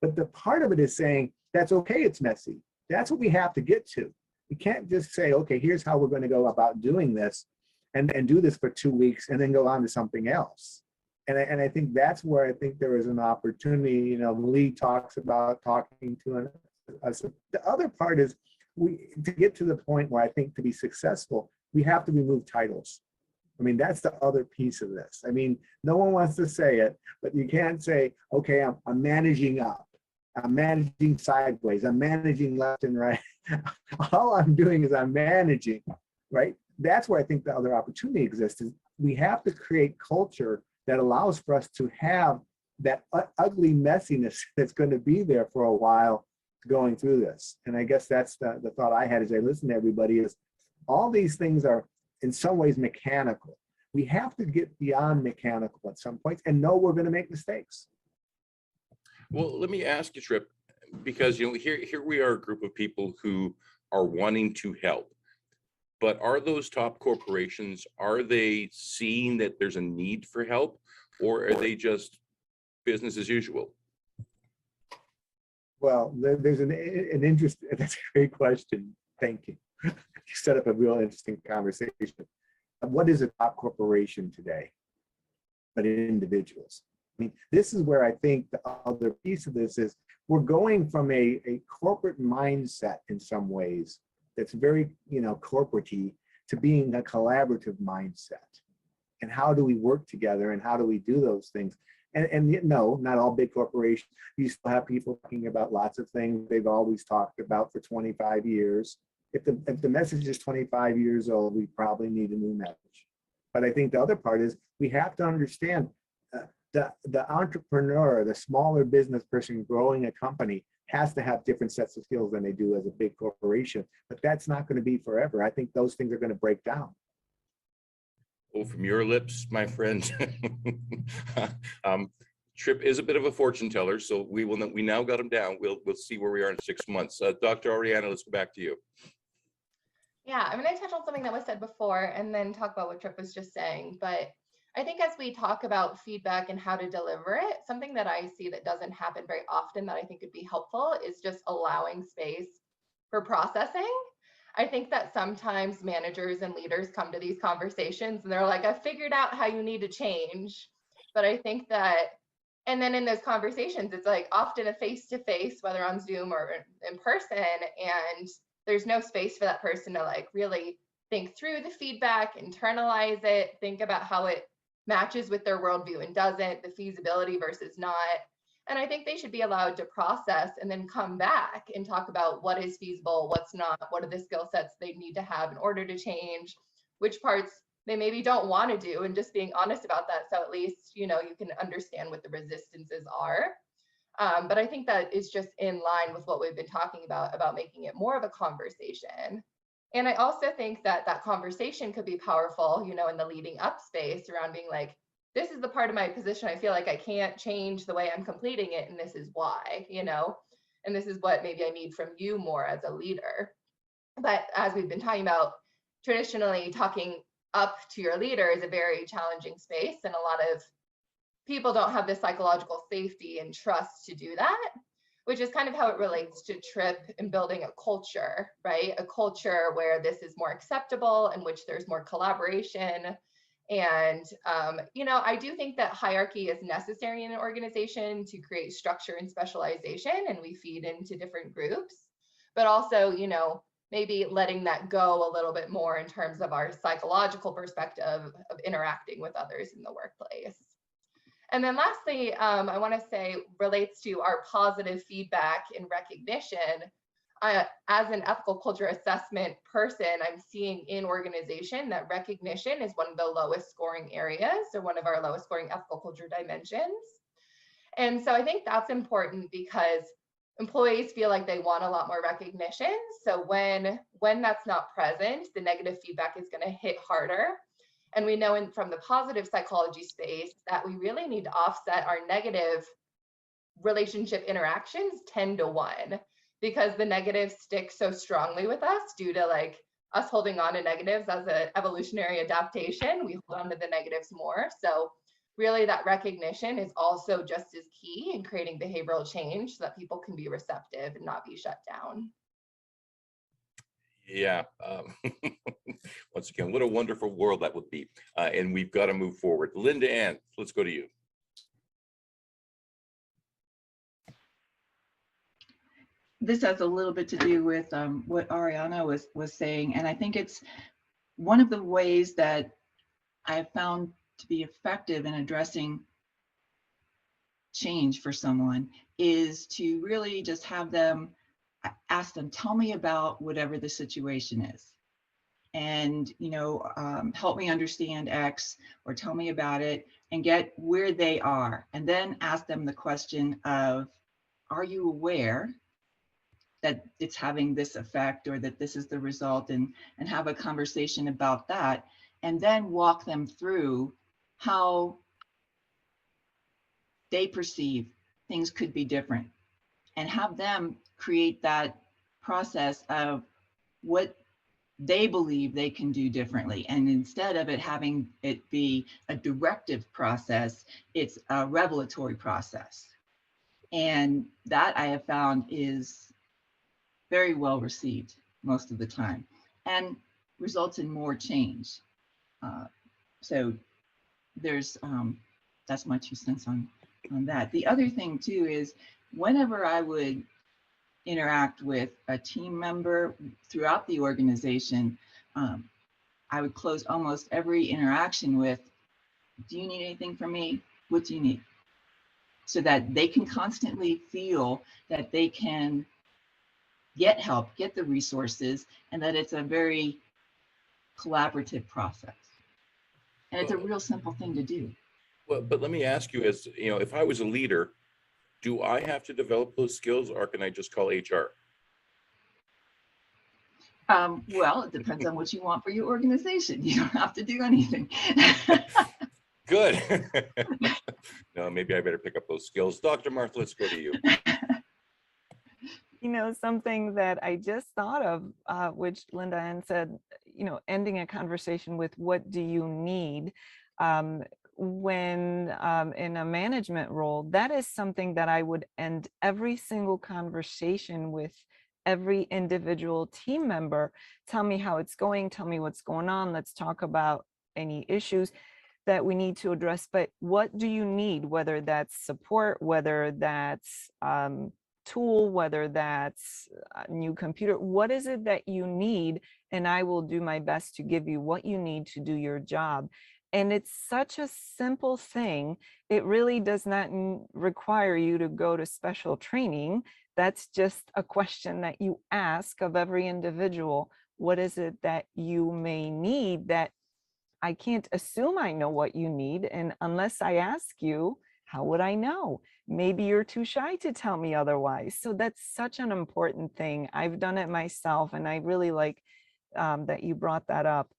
but the part of it is saying that's okay, it's messy. That's what we have to get to. We can't just say, okay, here's how we're going to go about doing this, and do this for 2 weeks and then go on to something else. And I think that's where I think there is an opportunity. Lee talks about talking to us. The other part is, to get to the point where I think to be successful, we have to remove titles. I mean, that's the other piece of this. I mean, no one wants to say it, but you can't say, okay, I'm managing up, I'm managing sideways, I'm managing left and right. All I'm doing is I'm managing, right? That's where I think the other opportunity exists, is we have to create culture that allows for us to have that ugly messiness that's going to be there for a while going through this. And I guess that's the thought I had as I listen to everybody, is all these things are in some ways mechanical. We have to get beyond mechanical at some points and know we're going to make mistakes. Well, let me ask you, Trip, because here we are, a group of people who are wanting to help. But are those top corporations, are they seeing that there's a need for help, or are they just business as usual? Well, there's an interest. That's a great question. Thank you. You set up a real interesting conversation. What is a top corporation today? But individuals. I mean, this is where I think the other piece of this is, we're going from a corporate mindset in some ways that's very, corporate-y, to being a collaborative mindset. And how do we work together, and how do we do those things? And no, not all big corporations. You still have people talking about lots of things they've always talked about for 25 years. If the message is 25 years old, we probably need a new message. But I think the other part is, we have to understand the entrepreneur, the smaller business person growing a company, has to have different sets of skills than they do as a big corporation. But that's not going to be forever. I think those things are going to break down. Well, from your lips, my friend, Trip is a bit of a fortune teller, so we now got him down. We'll see where we are in 6 months. Dr. Ariana, let's go back to you. Yeah, I'm going to touch on something that was said before and then talk about what Trip was just saying. But I think as we talk about feedback and how to deliver it, something that I see that doesn't happen very often that I think would be helpful is just allowing space for processing. I think that sometimes managers and leaders come to these conversations and they're like, I figured out how you need to change. But I think that, and then in those conversations, it's like often a face-to-face, whether on Zoom or in person, and there's no space for that person to like really think through the feedback, internalize it, think about how it matches with their worldview and doesn't, the feasibility versus not. And I think they should be allowed to process and then come back and talk about what is feasible, what's not, what are the skill sets they need to have in order to change, which parts they maybe don't want to do, and just being honest about that. So at least, you know, you can understand what the resistances are. But I think that is just in line with what we've been talking about making it more of a conversation. And I also think that that conversation could be powerful, you know, in the leading up space around being like, this is the part of my position I feel like I can't change the way I'm completing it, and this is why, you know, and this is what maybe I need from you more as a leader. But as we've been talking about, traditionally talking up to your leader is a very challenging space, and a lot of people don't have the psychological safety and trust to do that, which is kind of how it relates to Trip and building a culture, right? A culture where this is more acceptable, in which there's more collaboration. And, you know, I do think that hierarchy is necessary in an organization to create structure and specialization, and we feed into different groups, but also, you know, maybe letting that go a little bit more in terms of our psychological perspective of interacting with others in the workplace. And then lastly, I want to say relates to our positive feedback and recognition. As an ethical culture assessment person, I'm seeing in organization that recognition is one of the lowest scoring areas, or one of our lowest scoring ethical culture dimensions. And so I think that's important because employees feel like they want a lot more recognition. So when that's not present, the negative feedback is going to hit harder. And we know from the positive psychology space that we really need to offset our negative relationship interactions 10 to 1, because the negatives stick so strongly with us due to like us holding on to negatives as an evolutionary adaptation. We hold on to the negatives more. So really that recognition is also just as key in creating behavioral change so that people can be receptive and not be shut down. Yeah. Once again, what a wonderful world that would be. And we've got to move forward. Linda Ann, let's go to you. This has a little bit to do with what Ariana was saying, and I think it's one of the ways that I've found to be effective in addressing change for someone is to really just have them, ask them, tell me about whatever the situation is, and you know, help me understand X, or tell me about it, and get where they are, and then ask them the question of, are you aware that it's having this effect, or that this is the result, and have a conversation about that, and then walk them through how they perceive things could be different, and have them create that process of what they believe they can do differently. And instead of it having it be a directive process, it's a revelatory process. And that I have found is very well received most of the time, and results in more change. So there's, that's my 2 cents on that. The other thing too is, whenever I would interact with a team member throughout the organization, I would close almost every interaction with, do you need anything from me? What do you need? So that they can constantly feel that they can get help, get the resources, and that it's a very collaborative process. And it's a real simple thing to do. Well, but let me ask you, as you know, if I was a leader, do I have to develop those skills, or can I just call HR? Well, it depends on what you want for your organization. You don't have to do anything. Good. No, maybe I better pick up those skills. Dr. Martha, let's go to you. You know, something that I just thought of, which Linda Ann said, you know, ending a conversation with what do you need? When in a management role, that is something that I would end every single conversation with every individual team member. Tell me how it's going, tell me what's going on, let's talk about any issues that we need to address, but what do you need? Whether that's support, whether that's tool, whether that's a new computer, what is it that you need? And I will do my best to give you what you need to do your job. And it's such a simple thing. It really does not require you to go to special training. That's just a question that you ask of every individual. What is it that you may need that I can't assume I know what you need? And unless I ask you, how would I know? Maybe you're too shy to tell me otherwise. So that's such an important thing. I've done it myself, and I really like that you brought that up.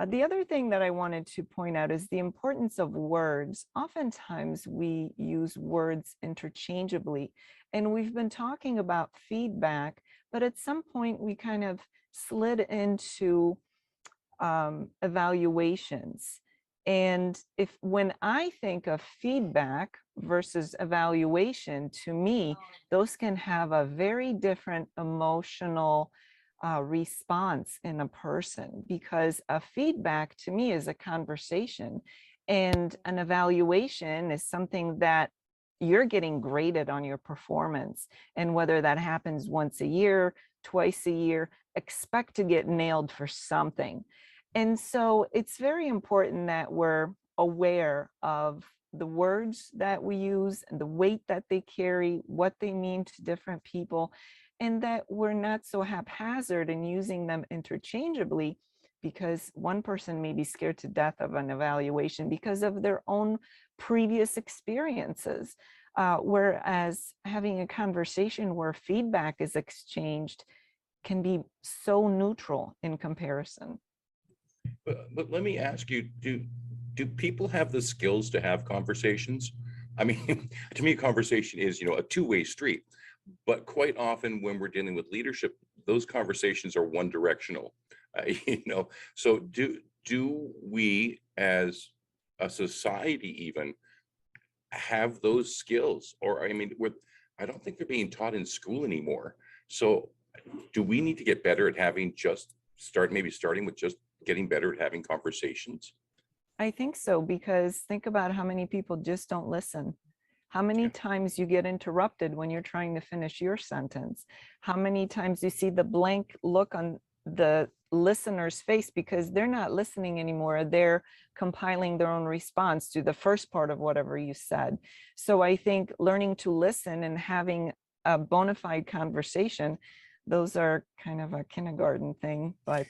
The other thing that I wanted to point out is the importance of words. Oftentimes we use words interchangeably, and we've been talking about feedback, but at some point we kind of slid into evaluations. And when I think of feedback versus evaluation, to me, those can have a very different emotional response in a person, because a feedback to me is a conversation, and an evaluation is something that you're getting graded on your performance. And whether that happens once a year, twice a year, expect to get nailed for something. And so it's very important that we're aware of the words that we use and the weight that they carry, what they mean to different people, and that we're not so haphazard in using them interchangeably, because one person may be scared to death of an evaluation because of their own previous experiences. Whereas having a conversation where feedback is exchanged can be so neutral in comparison. But let me ask you, do people have the skills to have conversations? I mean, to me, a conversation is, a two-way street. But quite often when we're dealing with leadership, those conversations are one directional. So do we as a society even have those skills? Or I mean, I don't think they're being taught in school anymore. So do we need to get better at having starting with just getting better at having conversations? I think so, because think about how many people just don't listen. How many times you get interrupted when you're trying to finish your sentence? How many times you see the blank look on the listener's face because they're not listening anymore. They're compiling their own response to the first part of whatever you said. So I think learning to listen and having a bona fide conversation, those are kind of a kindergarten thing, but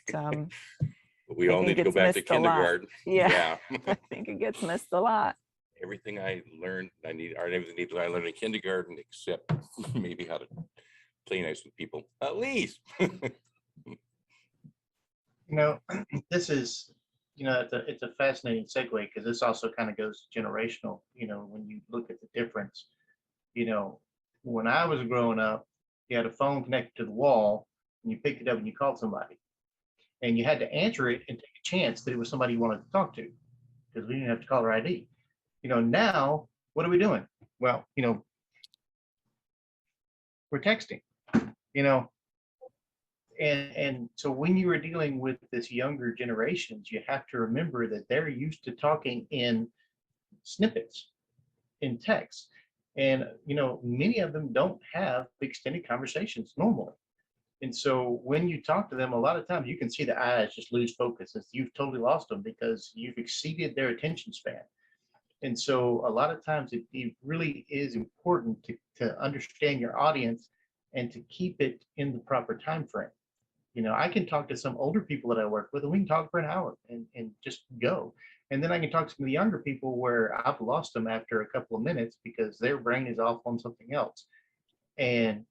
we all need to go back to kindergarten. Yeah. I think it gets missed a lot. Everything I learned, everything I learned in kindergarten, except maybe how to play nice with people, at least. This is, it's a fascinating segue, because this also kind of goes generational. When you look at the difference, when I was growing up, you had a phone connected to the wall and you picked it up and you called somebody, and you had to answer it and take a chance that it was somebody you wanted to talk to, because we didn't have to call her ID. Now what are we doing? Well, we're texting, and so when you are dealing with this younger generations, you have to remember that they're used to talking in snippets, in text. And, many of them don't have extended conversations normally. And so when you talk to them, a lot of times you can see the eyes just lose focus. You've totally lost them because you've exceeded their attention span. And so a lot of times it really is important to understand your audience and to keep it in the proper time frame. I can talk to some older people that I work with, and we can talk for an hour and just go. And then I can talk to some of the younger people where I've lost them after a couple of minutes because their brain is off on something else. And,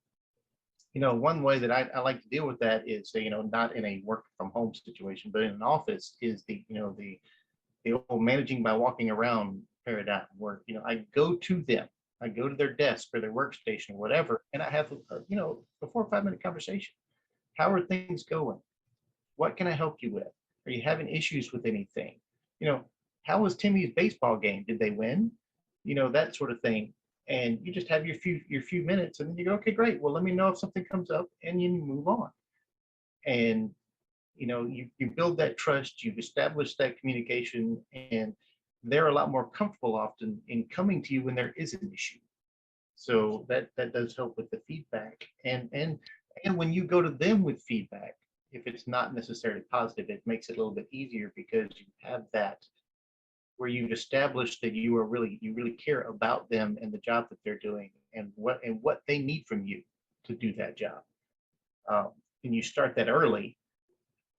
one way that I like to deal with that is, not in a work from home situation, but in an office, is the the old managing by walking around paradigm where, I go to them, I go to their desk or their workstation, or whatever, and I have, a 4 or 5 minute conversation. How are things going? What can I help you with? Are you having issues with anything? How was Timmy's baseball game? Did they win? That sort of thing. And you just have your few minutes, and then you go, okay, great. Well, let me know if something comes up, and you move on. And you build that trust, you've established that communication, and they're a lot more comfortable often in coming to you when there is an issue. So that does help with the feedback. And when you go to them with feedback, if it's not necessarily positive, it makes it a little bit easier because you have that where you've established that you really care about them and the job that they're doing and what they need from you to do that job. And you start that early,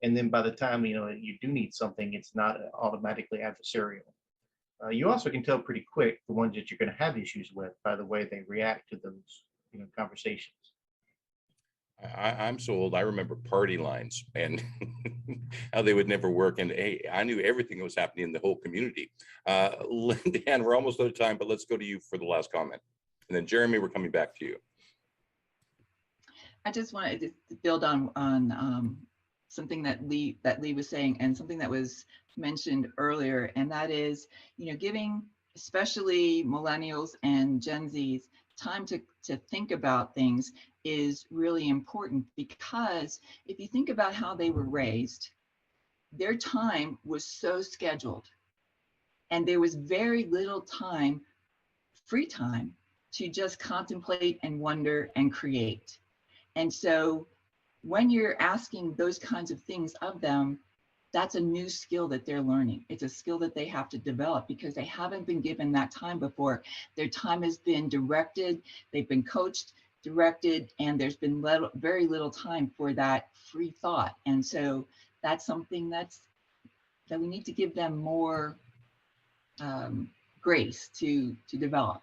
and then by the time you do need something, it's not automatically adversarial. You also can tell pretty quick the ones that you're going to have issues with by the way they react to those conversations. I'm so old. I remember party lines and how they would never work. And hey, I knew everything that was happening in the whole community. Linda Ann, we're almost out of time, but let's go to you for the last comment. And then Jeremy, we're coming back to you. I just wanted to build on something that Lee was saying, and something that was mentioned earlier, and that is, giving especially millennials and Gen Zs time to think about things is really important, because if you think about how they were raised, their time was so scheduled, and there was very little time, free time, to just contemplate and wonder and create. And so when you're asking those kinds of things of them, that's a new skill that they're learning. It's a skill that they have to develop because they haven't been given that time before. Their time has been directed, they've been coached, directed, and there's been very little time for that free thought. And so that's something that we need to give them more grace to develop.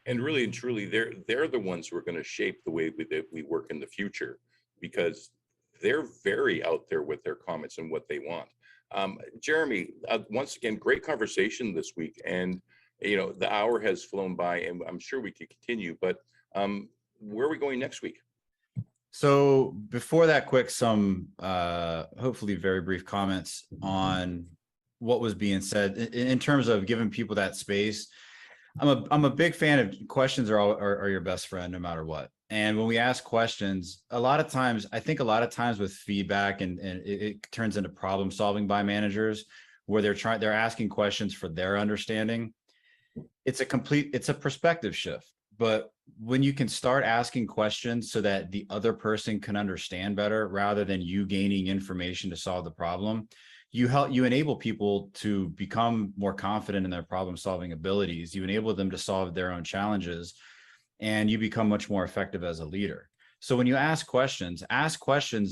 And really and truly, they're the ones who are going to shape the way we work in the future, because they're very out there with their comments and what they want. Jeremy, once again, great conversation this week, and the hour has flown by, and I'm sure we could continue. But where are we going next week? So before that, some hopefully very brief comments on what was being said in terms of giving people that space. I'm a big fan of questions are your best friend no matter what. And when we ask questions, a lot of times with feedback and it turns into problem solving by managers where they're asking questions for their understanding. It's a perspective shift. But when you can start asking questions so that the other person can understand better rather than you gaining information to solve the problem, you enable people to become more confident in their problem solving abilities. You enable them to solve their own challenges, and you become much more effective as a leader. So when you ask questions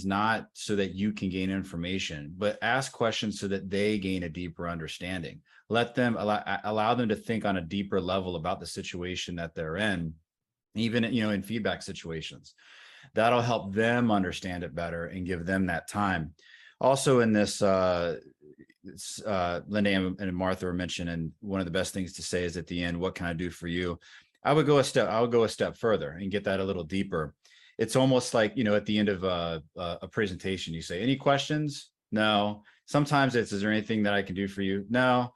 not so that you can gain information, but ask questions so that they gain a deeper understanding. Let them allow them to think on a deeper level about the situation that they're in, even in feedback situations. That'll help them understand it better and give them that time. Also in this, Linda and Martha were mentioned, and one of the best things to say is at the end, what can I do for you? I would go a step further and get that a little deeper. It's almost like, at the end of a presentation, you say, any questions? No. Sometimes is there anything that I can do for you? No.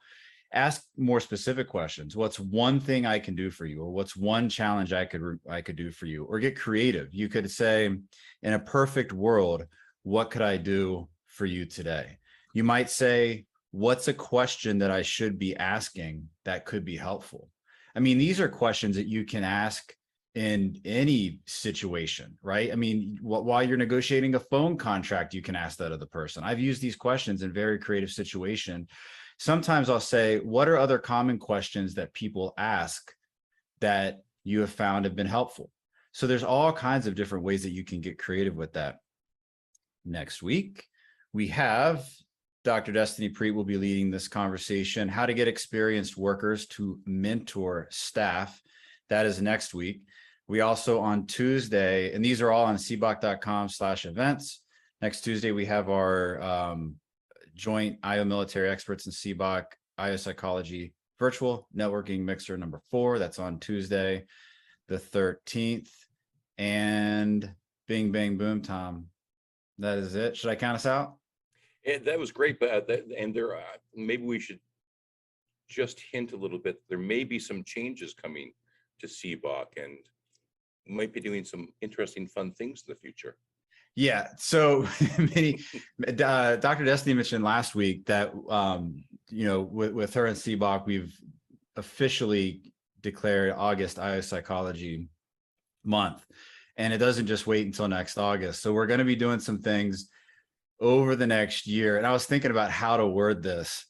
Ask more specific questions. What's one thing I can do for you? Or what's one challenge I could do for you? Or get creative. You could say, in a perfect world, what could I do for you today? You might say, what's a question that I should be asking that could be helpful? I mean, these are questions that you can ask in any situation, right? I mean, while you're negotiating a phone contract, you can ask that of the person. I've used these questions in very creative situations. Sometimes I'll say, what are other common questions that people ask that you have found have been helpful? So there's all kinds of different ways that you can get creative with that. Next week, we have Dr. Destiny Preet will be leading this conversation, how to get experienced workers to mentor staff. That is next week. We also on Tuesday, and these are all on cboc.com/events. Next Tuesday, we have our joint IO military experts and CBOC IO psychology virtual networking mixer number 4. That's on Tuesday, the 13th. And bing, bang, boom, Tom. That is it. Should I count us out? And that was great, but maybe we should just hint a little bit. There may be some changes coming to CBOC, and might be doing some interesting, fun things in the future. Yeah. So Dr. Destiny mentioned last week that, with her and CBOC, we've officially declared August IO Psychology Month. And it doesn't just wait until next August. So we're going to be doing some things over the next year. And I was thinking about how to word this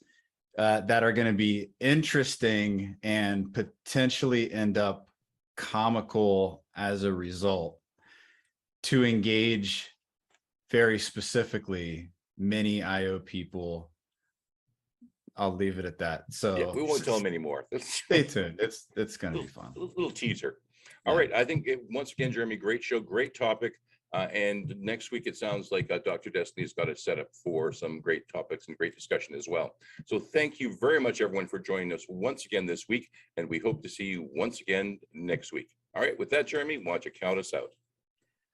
that are going to be interesting and potentially end up comical as a result, to engage very specifically many IO people. I'll leave it at that. So Yeah, we won't tell them anymore. stay tuned. It's going to be fun. Little teaser. All right. I think once again, Jeremy, great show, great topic. And next week, it sounds like Dr. Destiny's got it set up for some great topics and great discussion as well. So thank you very much, everyone, for joining us once again this week. And we hope to see you once again next week. All right. With that, Jeremy, why don't you count us out?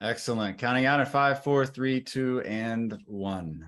Excellent. Counting out at 5, 4, 3, 2, and 1.